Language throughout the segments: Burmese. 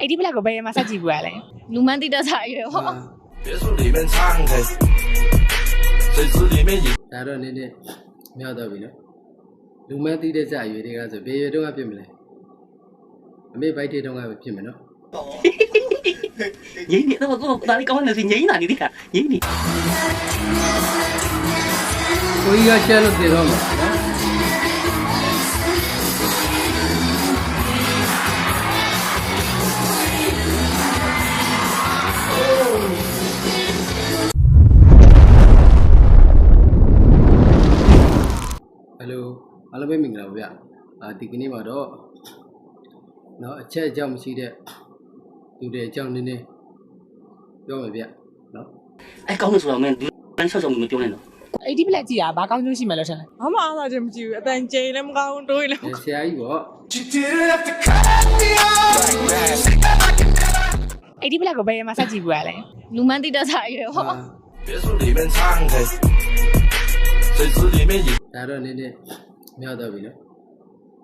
80 black ကိုဘယ်မှာစကြည့်ဘူးရလဲလူမန်းတိတစာရွယ်ဟော别墅里面敞开水池里面饮ဒါတော့နည်းနည်းမြောက်တော့ပြီနော်လူမန်းတိတဲ့စာရွေတွေကဆိုဘယ်ရွေတော့ဖြစ်မလဲအမေဘိုက်တေတုံးကပဲဖြစ်မယ်နော်ငိမ့်နေတော့ကိုဒါလေးကောင်းနေစီငိမ့်လာနေဒီကငိမ့်နေကိုကြီးကရှက်လို့ပြေတော့မှာနော်အားလုံးပဲမင်္ဂလာပါဗျဒီကနေ့မှာတော့เนาะအချက်အကြောင်းမရှိတဲ့လူတွေအကြောင်းနည်းနည်းပြောမယ်ဗျเนาะအဲ့ကောင်းလို့ဆိုတော့မင်းဒီတိုင်းဆော့ဆော့မပြောနဲ့နော်80 black ကြည့်ရဘာကောင်းကျိုးရှိမယ်လို့ထင်လဲဘာမှအားသာခြင်းမရှိဘူးအတန်ကျိန်လည်းမကောင်းတွေးလည်းဆရာကြီးပေါ့80 black ကိုဘယ်မှာစကြည့်ဘူးရလဲလူမန်းတိတစာရွယ်ဟော别墅里面敞开水池里面饮ဒါတော့နည်းနည်းမြောက်တော့ပြီနော်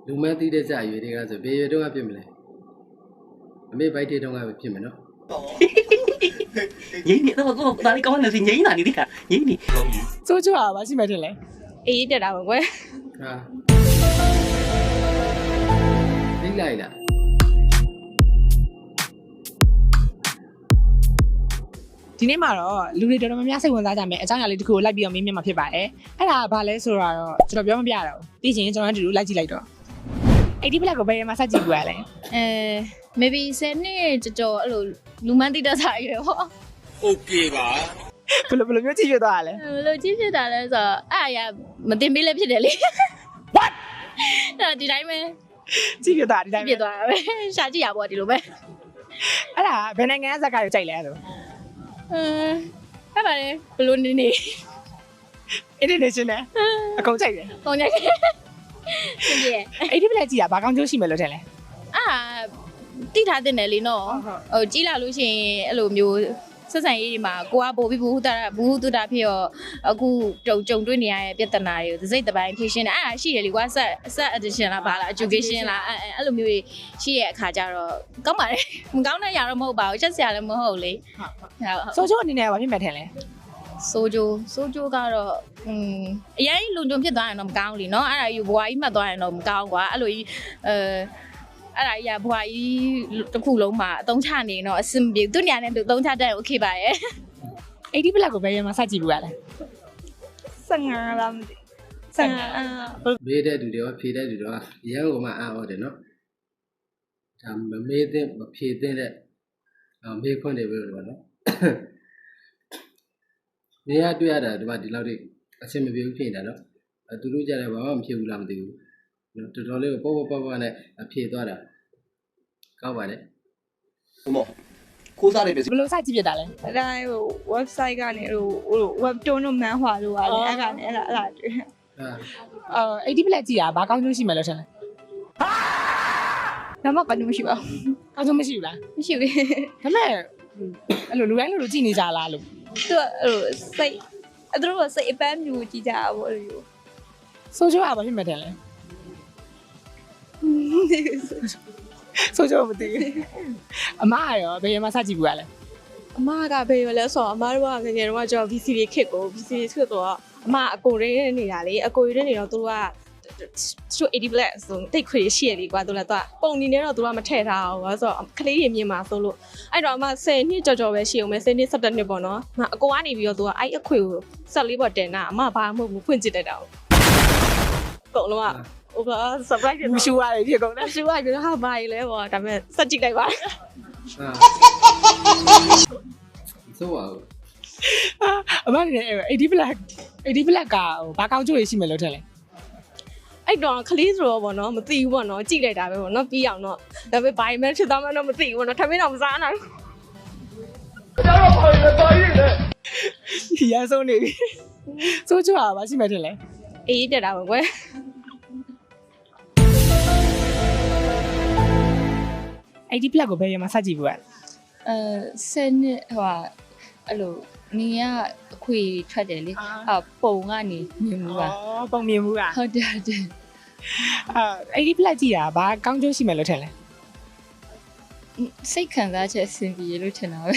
လူမန်းတိတဲ့စာရွေတွေကဆိုဘယ်ရွေတော့ဖြစ်မလဲအမေဘိုက်တေတုံးကပဲဖြစ်မယ်နော်ငိမ့်နေတော့ကိုဒါလေးကောင်းနေစီငိမ့်လာနေဒီကငိမ့်နေစိုးကျိုးอ่ะဘာရှိမှထင်လဲအေးတက်တာပဲကွယ်ဟာသိလိုက်လားဒီနေ့မှာတော့လူတွေတော်တော်များများစိတ်ဝင်စားကြမယ်အကြောင်းအရာလေးတစ်ခုကိုလိုက်ပြီးတော့မေးမြန်းမှာဖြစ်ပါတယ်အဲ့ဒါကဘာလဲဆိုတော့ကျွန်တော်ပြောမပြတော့ပြီးရင်ကျွန်တော်တို့လိုက်ကြည့်လိုက်တော့80 black ကိုဘယ်မှာစကြည့်ဘူးရလဲ maybe 10နှစ်ကြော်အဲ့လိုလူမန်းတိတစာရွယ်ဟော Okay ပါဘယ်လိုမျိုးကြည့်ရသွားရလဲဘယ်လိုကြည့်ဖြစ်တာလဲဆိုတော့အဲ့အရာမတင်ပေးလည်းဖြစ်တယ်လေ what အဲ့ဒီတိုင်းပဲကြည့်ရတာဒီတိုင်းဖြစ်သွားတာပဲရှာကြည့်ရပေါ့ဒီလိုပဲအဲ့ဒါဘယ်နိုင်ငံကဇာတ်ကားကိုကြိုက်လဲဆိုအဲ့ပါလေဘယ်လိုနေ international အကုန်ကြိုက်တယ်။ကောင်းကြတယ်။ရှင်ပြည့်80 black ကြည့်ရဘာကောင်းကျိုးရှိမယ်လို့ထင်လဲအာတိထားတဲ့နယ်လေးနော်ဟိုကြီးလာလို့ရှိရင်အဲ့လိုမျိုးဆက်ဆံရေးတွေမှာကိုကပို့ပြီးဘူးတူတာဖြစ်ရောအခုကြုံတွေ့နေရတဲ့ပြဿနာတွေကိုစိတ်တပိုင်းဖြေရှင်းတယ်အဲ့ဒါရှိတယ်လေကွာset addition လားဘာလား education လားအဲ့လိုမျိုးတွေရှိရဲ့အခါကျတော့ကောင်းပါလေမကောင်းတဲ့ຢာတော့မဟုတ်ပါဘူးချက်စရာလည်းမဟုတ်လေဆိုချိုးအနေနဲ့ဘာဖြစ်မှထင်လဲဆိုဂျိုကတော့အရင်လုံခြုံဖြစ်သွားရင်တော့မကောင်းဘူးလीเนาะအဲ့ဒါကြီးဘွားကြီးမှတ်သွားရင်တော့မကောင်းကွာအဲ့လိုကြီးအဲ့ဒါကြီးဘွားကြီးတစ်ခုလုံးမှာအသုံးချနေတော့အဆင်ပြေသူ့ညာနဲ့သူအသုံးချတတ်ရင်โอเคပါရဲ့80 black ကိုဘယ်မှာစကြည့်ဘူးရလဲ15လားမသိ15မေးတဲ့လူတွေရောဖြေတဲ့လူတွေရောရန်ကုန်မှာအားဟောတယ်နော်ဒါမမေးတဲ့မဖြေတဲ့မေးခွန်းတွေပဲလို့နော်နေရတွေ့ရတာဒီမှာဒီလောက်ထိအဆင်မပြေဘူးဖြစ်နေတာနော်သူတို့ကြတယ်ဘာမှမဖြစ်ဘူးလားမသိဘူးနော်တော်တော်လေးကိုပေါ့နဲ့အဖြေသွားတာကောင်းပါလေကိုစားနေပြီဘယ်လိုစကြည့်ပြတာလဲအဲ့ဒါဟို website ကနေဟို webtoon တို့မန်းဟွာတို့ပါလေအဲ့ကနေအဲ့ဒါတွေ့80 black ကြည့်ရဘာကောင်းကျိုးရှိမယ်လို့ထင်လဲဘာမှကောင်းကျိုးမရှိပါဘူးကောင်းကျိုးမရှိဘူးလားမရှိဘူးဒါပေမဲ့အဲ့လိုလူတိုင်းလိုကြည့်နေကြလားလို့သူဟိုစိတ်အဲ့တို့ကစိတ်အပန်းမြူကြည့်ကြတာပေါ့လို့ဆိုချိုးဘာဖြစ်မှထင်လဲဆိုချိုးမသိအမရောဘယ်မှာစကြည့်ဘူးရလဲအမကဘယ်ရလဲဆိုတော့အမတို့ကငယ်ငယ်တုန်းကကျွန်တော် VCD ခစ်ကို VCD ခစ်တော့အမအကိုရင်းနေတာလေအကိုရင်းနေတော့သူတို့ကသူ80 black ဆိုတိတ်ခွေရှိရလေကွာသူလည်းတော့ပုံနေနေတော့သူကမထည့်ထားဘူးဆိုတော့ကလေးတွေမြင်မှာဆိုလို့အဲ့တော့အမ10နှစ်ကြော်ပဲရှိအောင်ပဲ10နှစ်17နှစ်ပေါ့နော်အကိုကနေပြီးတော့သူကအဲ့အခွေကို14ပေါ်တင်တာအမဘာမှမဟုတ်ဘူးဖွင့်ကြည့်တတ်တာအကုန်လုံးကဟိုက surprise မရှူရတယ်ဖြစ်ကုန်တယ်ရှူရပြီးတော့ဟာဘာကြီးလဲပေါ့ဒါပေမဲ့စက်ကြည့်လိုက်ပါဆိုပါဦးအမနေ80 black ကဘာကောင်းကျိုးရှိမယ်လို့ထင်လဲအဲ့တော့ခလေးဆိုတော့ဗောနော်မသိဘူးဗောနော်ကြည့်လိုက်တာပဲဗောနော်ပြီးအောင်တော့ဒါပေမဲ့ဘာမှဖြစ်သွားမှတော့မသိဘူးဗောနော်ထမင်းတော့မစားနိုင်ဘူးကျွန်တော်ဘာလဲတာရည်လဲရဆုံးနေပြီစိုးချိုးဘာရှိမှထင်လဲအေးတက်တာပဲကွယ်80 black ကိုဘယ်မှာစကြည့်ဘူးရ10နှစ်ဟိုအဲ့လိုနေရအခွေထွက်တယ်လေပုံကနေမြင်မှုပါပုံမြင်မှုอ่ะဟုတ်တယ်80 black ကြည့်တာဘာကောင်းကျိုးရှိမယ်လို့ထင်လဲ စိတ်ခံစားချက်အဆင်ပြေလို့ထင်တာပဲ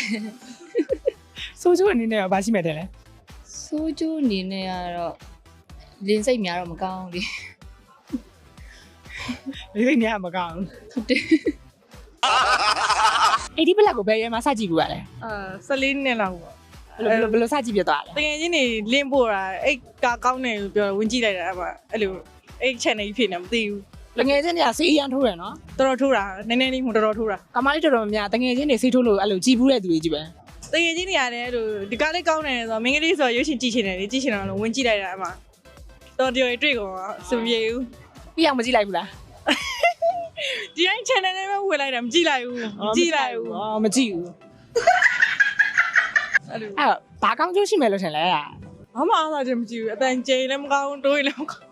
ဆိုးချိုးအနေနဲ့ရောဘာရှိမဲ့တယ်လဲ စိုးကျိုးအနေနဲ့ကတော့လင်းစိတ်များတော့မကောင်းဘူးလေ ဒီနေ့မကောင်းဘူး ဟုတ်တယ် 80 plus ကိုဘယ်ရဲမှာစကြည့်ဘူးရလဲ 14နှစ်လောက်ပေါ့ ဘယ်လိုစကြည့်ပြသွားလဲ တကယ်ချင်းနေလင်းပို့တာအဲ့ကကောင်းတယ်လို့ပြောဝင်ကြည့်လိုက်တာအဲ့မှာအဲ့လိုအဲ့ channel ကြီးဖြစ်နေမသိဘူး တငယ်ချင်းတွေကစေးရန်ထိုးတယ်နော် တော်တော်ထိုးတာနည်းနည်းလေးမှတော်တော်ထိုးတာ ကမားလေးတော်တော်များတငယ်ချင်းတွေစေးထိုးလို့အဲ့လိုကြည့်ဘူးတဲ့သူတွေကြီးပဲ တကယ်ချင်းနေရတယ်အဲ့လိုဒီကားလေးကောင်းတယ်ဆိုတော့မင်းကလေးဆိုရွှေရှင်ကြည့်ချင်တယ်လေကြည့်ချင်တော့လို့ဝင်ကြည့်လိုက်တာအဲ့မှာတော်တော်တွေ့ကောစမပြေဘူး ပြီးအောင်မကြည့်လိုက်ဘူးလား ဒီတိုင်း channel နဲ့ပဲဝင်လိုက်တာမကြည့်လိုက်ဘူးမကြည့်လိုက်ဘူး အော်မကြည့်ဘူး အဲ့လို အဲ့ဘာကောင်းကျိုးရှိမယ်လို့ထင်လဲ ဘာမှအားသာခြင်းမကြည့်ဘူးအတန်ကျိန်လည်းမကောင်းတိုးလည်းမကောင်း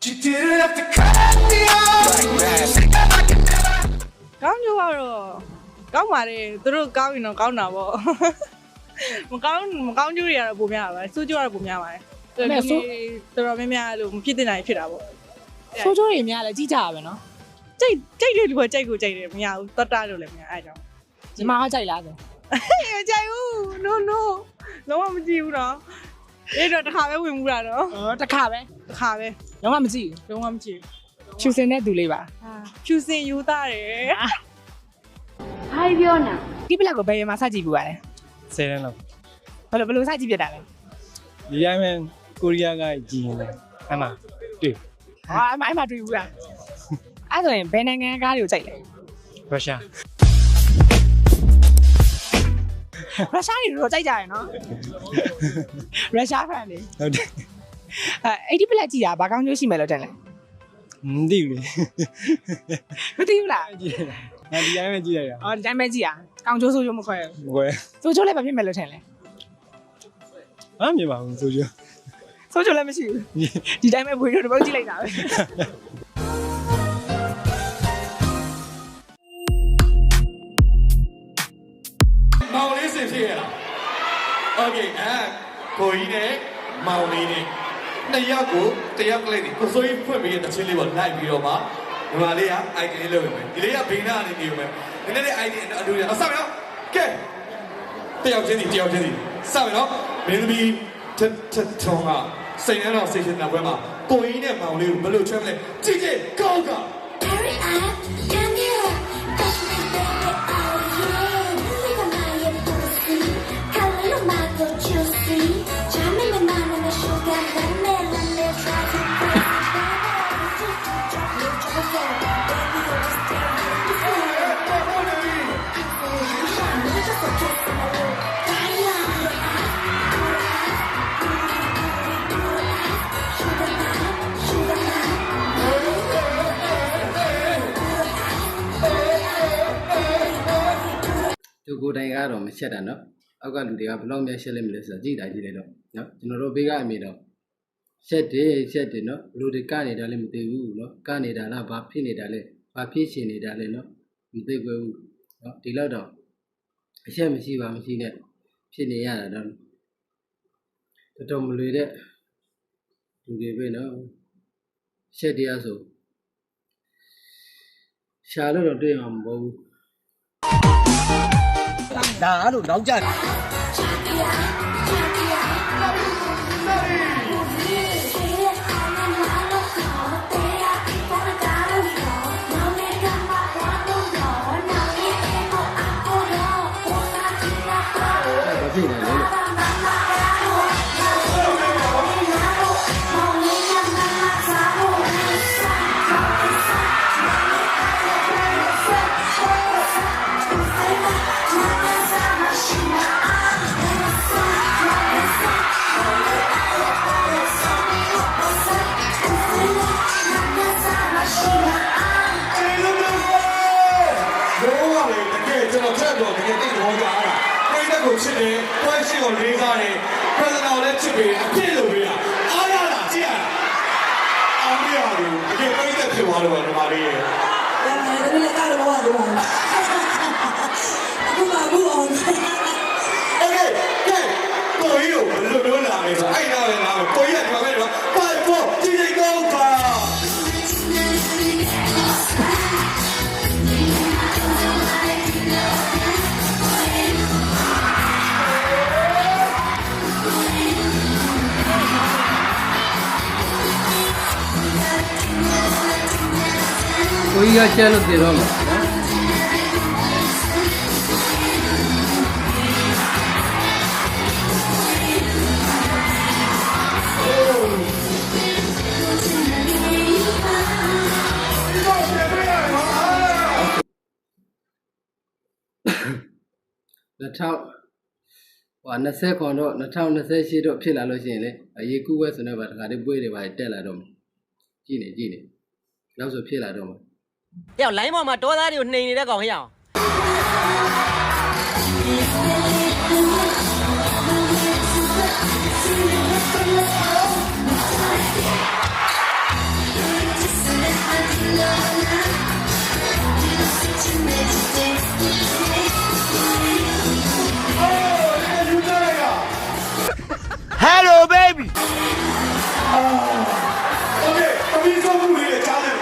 You didn't have to cut me off like that. ကောင်းကြတော့ကောင်းပါလေသူတို့ကောင်းရင်တော့ကောင်းတာပေါ့မကောင်းကြတွေကတော့ပုံများပါပဲစိုးကြကတော့ပုံများပါတယ်တော်တော်များများလို့မဖြစ်တဲ့နိုင်ဖြစ်တာပေါ့ ဆိုးချိုးတွေများလဲကြည့်ကြရပဲနော် ကြိတ်တဲ့လူကကြိတ်ကိုကြိတ်တယ်မရဘူးတတ်တာလို့လည်းမရအဲ့ကြောင့် ဒီမှာကြိုက်လားဆို မကြိုက်ဘူး no လုံးဝမကြည့်ဘူးတော့အဲ့တော့တစ်ခါပဲဝင်မှုတာတော့ အော်တစ်ခါပဲ တစ်ခါပဲ လုံးဝမကြည့် လုံးဝမကြည့် ဘူးဖြူစင်တဲ့သူလေးပါ ဖြူစင်ယူသားတယ် ဒီပလက်ကိုဘယ်ရဲမှာစကြည့်ဘူးရလဲ 10တန်းလောက် ဘယ်လိုစကြည့်ပြတာလဲ ဒီတိုင်းပဲကိုရီးယားကကြည်နေတယ်အမှတွေ့ ဟာအမိုင်းမတွေ့ဘူးလားအဲ့ဆိုရင်ဘယ်နိုင်ငံကားတွေကိုကြိုက်လဲ ရုရှား ရုရှားတွေတော့ကြိုက်ကြရနော်ရုရှားဖန်တွေ ဟုတ်တယ် 80 plus ကြည့်တာဘာကောင်းကျိုးရှိမယ်လို့ထင်လဲ မသိဘူးလေ မသိဘူးလား ကြည့်ရတာဒီတိုင်းပဲကြည့်ရတာ အော်ဒီတိုင်းပဲကြည့်ရကောင်းကျိုးဆိုးကျိုးမခွဲ မကွယ် ဘူးဆိုးကျိုးလည်းဘာဖြစ်မယ်လို့ထင်လဲ ဘာမြင်ပါဘူးဆိုကြ ဆိုးကျိုးလည်းမရှိဘူးဒီတိုင်းပဲဘွေတို့တော့ကြည့်လိုက်တာပဲ မောင်လေးစင်ဖြစ်ရလားโอเคကိုကြီးနဲ့မောင်လေးနဲ့နှစ်ယောက်ကိုတယောက်ကလေးကိုစိုးကြီးဖွင့်ပြီးတဲ့ချင်းလေးပေါ်လိုက်ပြီးတော့မှညီမလေးက ID လေးလုပ်ရမယ်ဒီလေးကဘေးနားနေနေမယ်နည်းနည်းလေး ID အတူတူစမယ်နော်ကဲတယောက်ချင်းစီစမယ်နော်မင်းသမီးထုံကစိတ်နဲ့တော့စိတ်ရှင်တဲ့ဘက်မှာကိုကြီးနဲ့မောင်လေးကိုဘယ်လိုချွဲမလဲကြည့်ကြည့်ကောင်းက Hurry up, young you. Touch me, baby, oh yeah. Look at my pussy. Color your mind so juicy. Jam in my mind and the sugar. Let me try to crazy. Baby, just drop it, baby, you're just just a kiss in the room. Sugar, သူကိုယ်တိုင်ကတော့မချက်တာနော်အောက်ကလူတွေကဘယ်လောက်များရှက်လိမ့်မလဲဆိုတော့ကြည့်လိုက်တော့နော်ကျွန်တော်တို့ဘေးကအမေတော့ရှက်တယ်နော်လူတွေကနေတယ်လည်းမသိဘူးနော်ကနေတာလားဘာဖြစ်နေတာလဲဘာဖြစ်ရှင်နေတာလဲနော်မသိဘူးနော်ဒီလောက်တော့အရှက်မရှိနဲ့ဖြစ်နေရတာတော့တော်မလွေတဲ့လူတွေပဲနော်ရှက်တရားဆိုရှာလို့တော့တွေ့အောင်မဟုတ်ဘူး ဒါအဲ့လိုနောက်ကြ ဘာဖြစ်နေလဲလို့ ကျွန်တော်ထက်တော့တကယ်သိတော်ကြတာပြိတ္တကိုချစ်တယ်တွဲရှိကိုလေးစားတယ်ပြဿနာလည်းချစ်ပြီးအပြည့်လို့ပြီးတာအားရတာကြည့်ရတာအားမရဘူးတကယ်ပြိတ္တဖြစ်သွားလို့ဒီမှာလေးရဲ့ ဒါလည်းကားတော့ဘာလို့လဲအခုမှဘူးအောင် โอเคကဲကိုကြီးကိုဘယ်လိုလုပ်လာလဲဆိုအဲ့ဒါလည်းငါကိုကြီးကဒီမှာပဲတော့5 4 DJ go ပါ Thank ကိုကြီးကချက်လို့တည်တော့မှာနော်2020ခွန်တော့2028တော့ဖြစ်လာလို့ရှိရင်လေရေကူးဝဲဆိုတော့ဗာတခါလေးပွေးတွေပါတက်လာတော့မှာကြည့်နေနောက်ဆိုဖြစ်လာတော့မှာ ။ရောက်လိုင်းပေါ်မှာတောသားတွေကိုနှိမ်နေတဲ့ကောင်ဟဲ့အောင်။ Hello baby โอเคအပြီးဆုံးမှုလေးကြားတယ်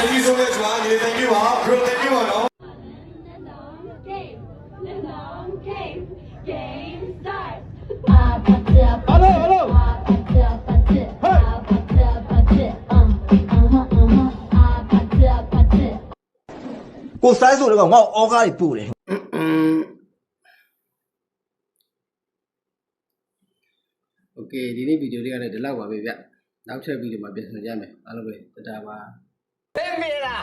Thank you so much, man. Thank you, bro. Thank you, man. Hello. Cô sai rồi đó, ngao ó cái bù đấy. Ok, ဒီနေ့ဗီဒီယိုလေးကလည်းဒီလောက်ပါပဲဗျနောက်ထပ်ဗီဒီယိုမှာပြန်ဆင်ကြမယ်အားလုံးပဲတတားပါ Bem mira!